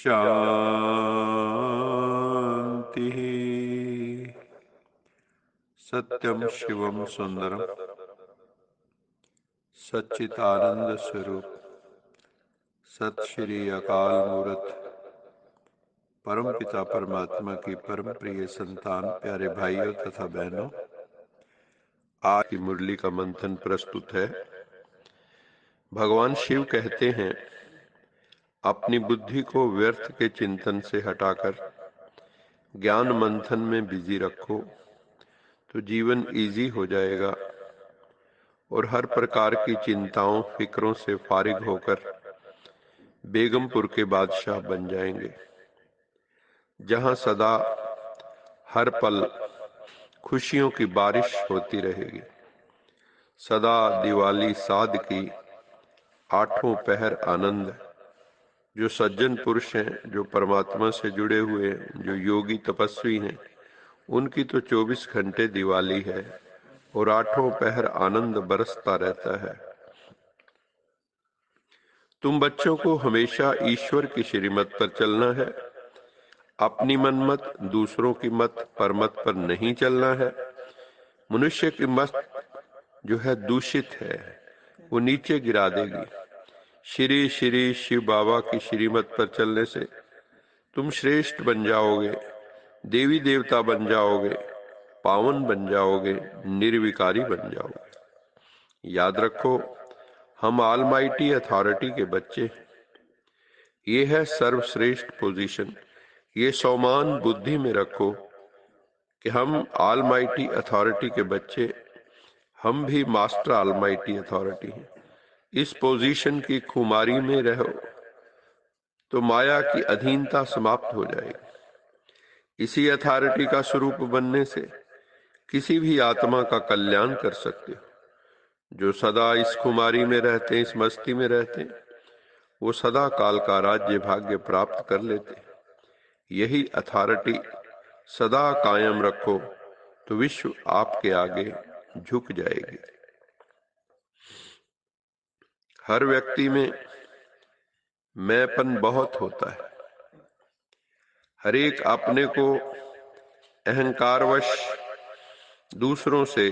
शांति। सत्यम शिवम सुंदरम सच्चिदानंद स्वरूप सत श्री अकाल मूर्त परम पिता परमात्मा की परम प्रिय संतान प्यारे भाइयों तथा बहनों, आज की मुरली का मंथन प्रस्तुत है। भगवान शिव कहते हैं, अपनी बुद्धि को व्यर्थ के चिंतन से हटाकर ज्ञान मंथन में बिजी रखो तो जीवन इजी हो जाएगा और हर प्रकार की चिंताओं फिक्रों से फारिग होकर बेगमपुर के बादशाह बन जाएंगे, जहां सदा हर पल खुशियों की बारिश होती रहेगी। सदा दिवाली साध की आठों पहर आनंद। जो सज्जन पुरुष हैं, जो परमात्मा से जुड़े हुए हैं, जो योगी तपस्वी हैं, उनकी तो 24 घंटे दिवाली है और आठों पहर आनंद बरसता रहता है। तुम बच्चों को हमेशा ईश्वर की श्रीमत पर चलना है, अपनी मनमत, दूसरों की मत परमत पर नहीं चलना है। मनुष्य की मत जो है दूषित है, वो नीचे गिरा देगी। श्री श्री शिव बाबा की श्रीमत पर चलने से तुम श्रेष्ठ बन जाओगे, देवी देवता बन जाओगे, पावन बन जाओगे, निर्विकारी बन जाओगे। याद रखो, हम ऑलमाइटी अथॉरिटी के बच्चे हैं। ये है सर्वश्रेष्ठ पोजीशन। ये सौमान बुद्धि में रखो कि हम ऑलमाइटी अथॉरिटी के बच्चे, हम भी मास्टर ऑलमाइटी अथॉरिटी हैं। इस पोजीशन की खुमारी में रहो तो माया की अधीनता समाप्त हो जाएगी। इसी अथॉरिटी का स्वरूप बनने से किसी भी आत्मा का कल्याण कर सकते हो। जो सदा इस खुमारी में रहते हैं, इस मस्ती में रहते हैं, वो सदा काल का राज्य भाग्य प्राप्त कर लेते हैं। यही अथॉरिटी सदा कायम रखो तो विश्व आपके आगे झुक जाएगी। हर व्यक्ति में मैंपन बहुत होता है। हर एक अपने को अहंकारवश दूसरों से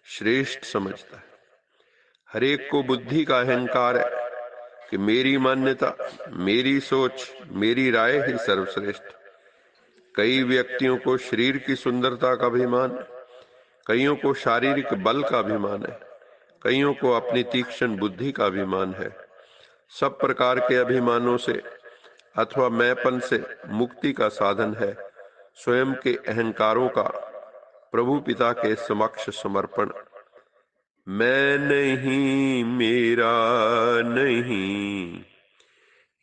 श्रेष्ठ समझता है। हर एक को बुद्धि का अहंकार है कि मेरी मान्यता, मेरी सोच, मेरी राय ही सर्वश्रेष्ठ। कई व्यक्तियों को शरीर की सुंदरता का अभिमान, कईयों को शारीरिक बल का अभिमान है, कईयों को अपनी तीक्ष्ण बुद्धि का अभिमान है। सब प्रकार के अभिमानों से अथवा मैंपन से मुक्ति का साधन है स्वयं के अहंकारों का प्रभु पिता के समक्ष समर्पण। मैं नहीं, मेरा नहीं,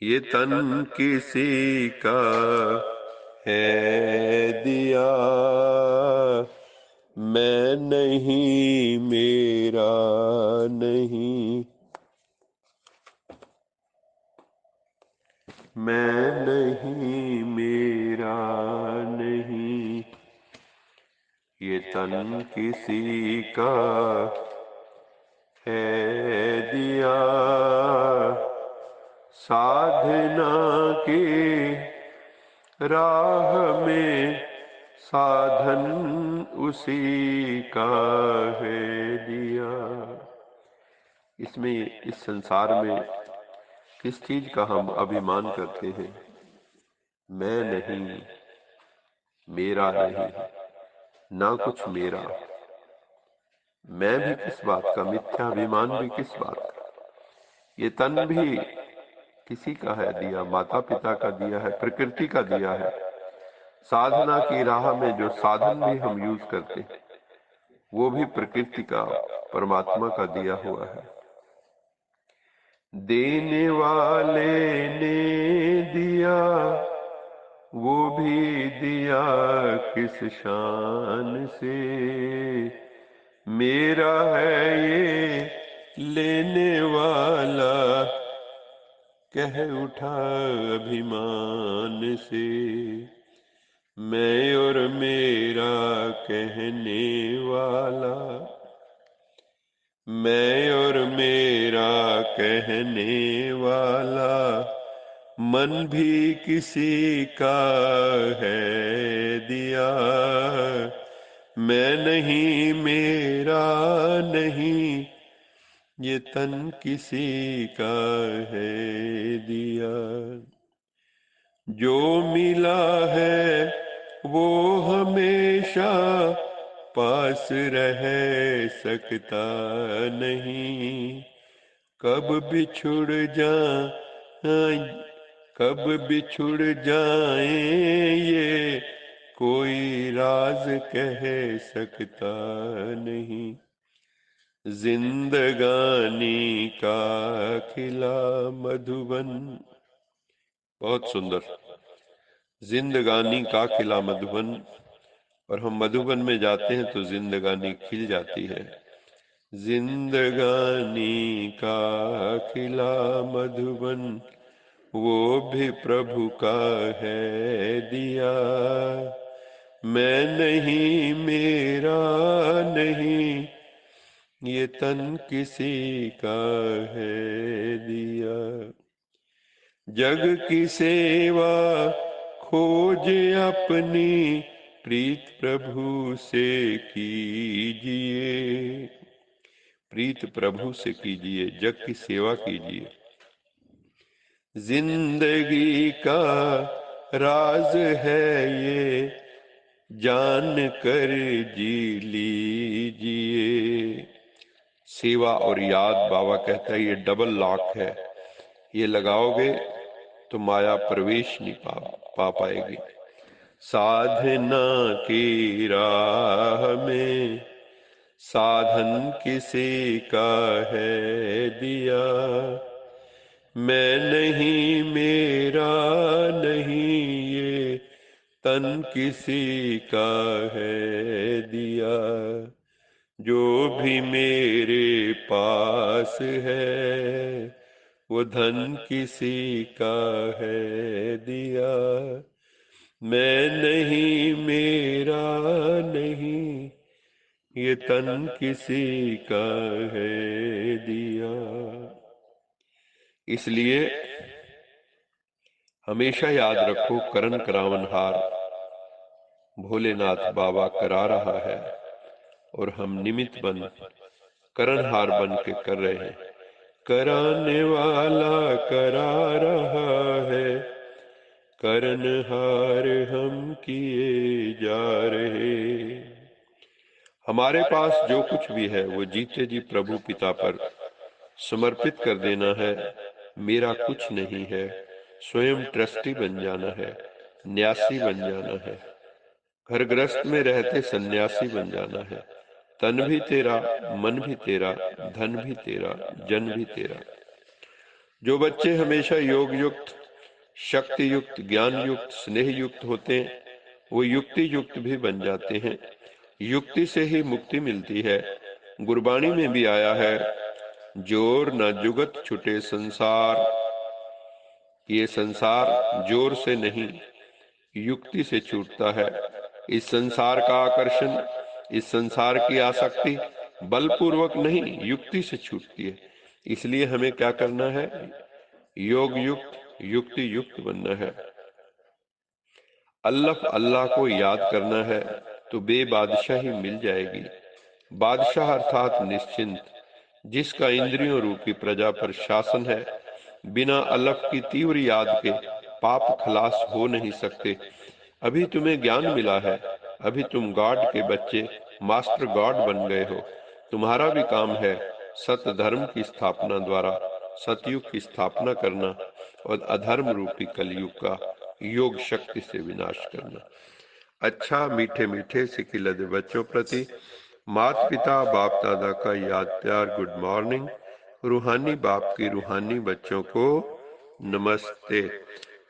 ये तन किसी का है दिया। मैं नहीं, मेरा नहीं, मैं नहीं, मेरा नहीं, ये तन किसी का है दिया। साधना की राह में साधन उसी का है दिया। इसमें, इस संसार में किस चीज का हम अभिमान करते हैं? मैं नहीं, मेरा नहीं, ना कुछ मेरा। मैं भी किस बात का, मिथ्याभिमान भी किस बात का। ये तन भी किसी का है दिया, माता पिता का दिया है, प्रकृति का दिया है। साधना की राह में जो साधन भी हम यूज करते हैं, वो भी प्रकृति का, परमात्मा का दिया हुआ है। देने वाले ने दिया, वो भी दिया किस शान से। मेरा है ये लेने वाला, कह उठा अभिमान से। मैं और मेरा कहने वाला, मैं और मेरा कहने वाला, मन भी किसी का है दिया, मैं नहीं मेरा नहीं, ये तन किसी का है दिया। जो मिला है वो हमेशा पास रह सकता नहीं, कब बिछुड़ कब बिछुड़ जाए ये कोई राज कह सकता नहीं। जिंदगानी का खिला मधुबन, बहुत सुंदर। जिंदगानी का खिला मधुबन, और हम मधुबन में जाते हैं तो जिंदगानी खिल जाती है। जिंदगानी का खिला मधुबन, वो भी प्रभु का है दिया, मैं नहीं मेरा नहीं, ये तन किसी का है दिया। जग की सेवा खोज अपनी, प्रीत प्रभु से कीजिए, प्रीत प्रभु से कीजिए, जग की सेवा कीजिए। जिंदगी का राज है ये, जान कर जी लीजिए। सेवा और याद, बाबा कहता है, ये डबल लॉक है, ये लगाओगे तो माया प्रवेश नहीं पा पाएगी। साधना की राह में साधन किसी का है दिया, मैं नहीं मेरा नहीं, ये तन किसी का है दिया। जो भी मेरे पास है वो धन किसी का है दिया, मैं नहीं मेरा नहीं, ये तन किसी का है दिया। इसलिए हमेशा याद रखो, करन करावन हार भोलेनाथ बाबा करा रहा है, और हम निमित्त बन करनहार बन के कर रहे हैं। कराने वाला करा रहा है, करनहार हम किए जा रहे। हमारे पास जो कुछ भी है वो जीते जी प्रभु पिता पर समर्पित कर देना है। मेरा कुछ नहीं है, स्वयं ट्रस्टी बन जाना है, न्यासी बन जाना है, घर गृहस्थ में रहते सन्यासी बन जाना है। तन भी तेरा, मन भी तेरा, धन भी तेरा, जन भी तेरा। जो बच्चे हमेशा योग युक्त, शक्ति युक्त, ज्ञान युक्त, स्नेह युक्त होते हैं, वो युक्ति युक्त भी बन जाते हैं। युक्ति से ही मुक्ति मिलती है। गुरबाणी में भी आया है, जोर न जुगत छुटे संसार। ये संसार जोर से नहीं, युक्ति से छूटता है। इस संसार का आकर्षण, इस संसार की आसक्ति बलपूर्वक नहीं, युक्ति से छूटती है। इसलिए हमें क्या करना है? योग युक्त, युक्ति युक्त बनना है। अल्लाह अल्लाह को याद करना है तो बेबादशाही मिल जाएगी। बादशाह अर्थात निश्चिंत, जिसका इंद्रियों रूपी प्रजा पर शासन है। बिना अल्लाह की तीव्र याद के पाप खलास हो नहीं सकते। अभी तुम्हें ज्ञान मिला है, अभी तुम गॉड के बच्चे, मास्टर गॉड बन गए हो। तुम्हारा भी काम है सत्य धर्म की स्थापना द्वारा सतयुग की स्थापना करना और अधर्म रूपी कलयुग का योग शक्ति से विनाश करना। अच्छा मीठे मीठे सिकिलद बच्चों प्रति माता पिता बाप दादा का याद प्यार गुड मॉर्निंग। रूहानी बाप की रूहानी बच्चों को नमस्ते।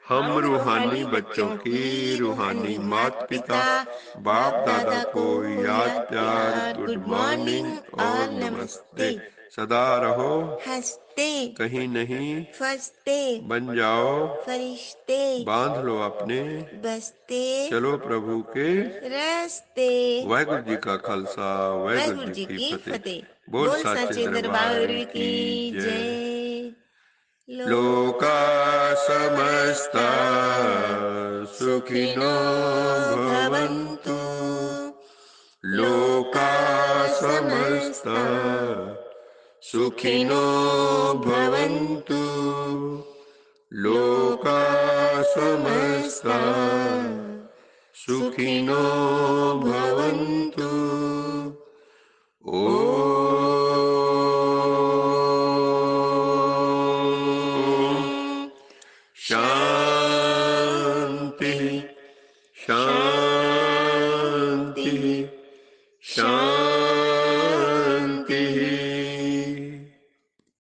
हम रूहानी बच्चों की रूहानी माता पिता बाप दादा को याद प्यार गुड मॉर्निंग और नमस्ते। सदा रहो हंसते, कहीं नहीं फंसते, बन जाओ फरिश्ते, बांध लो अपने बस्ते, चलो प्रभु के रास्ते। वाहिगुरु जी का खालसा, वाहिगुरु जी की फतेह। बोल सच्चे दरबार की जय। लोका समस्ता सुखिनो भवन्तु। लोका समस्ता सुखिनो भवन्तु। लोका समस्ता सुखिनो भवन्तु।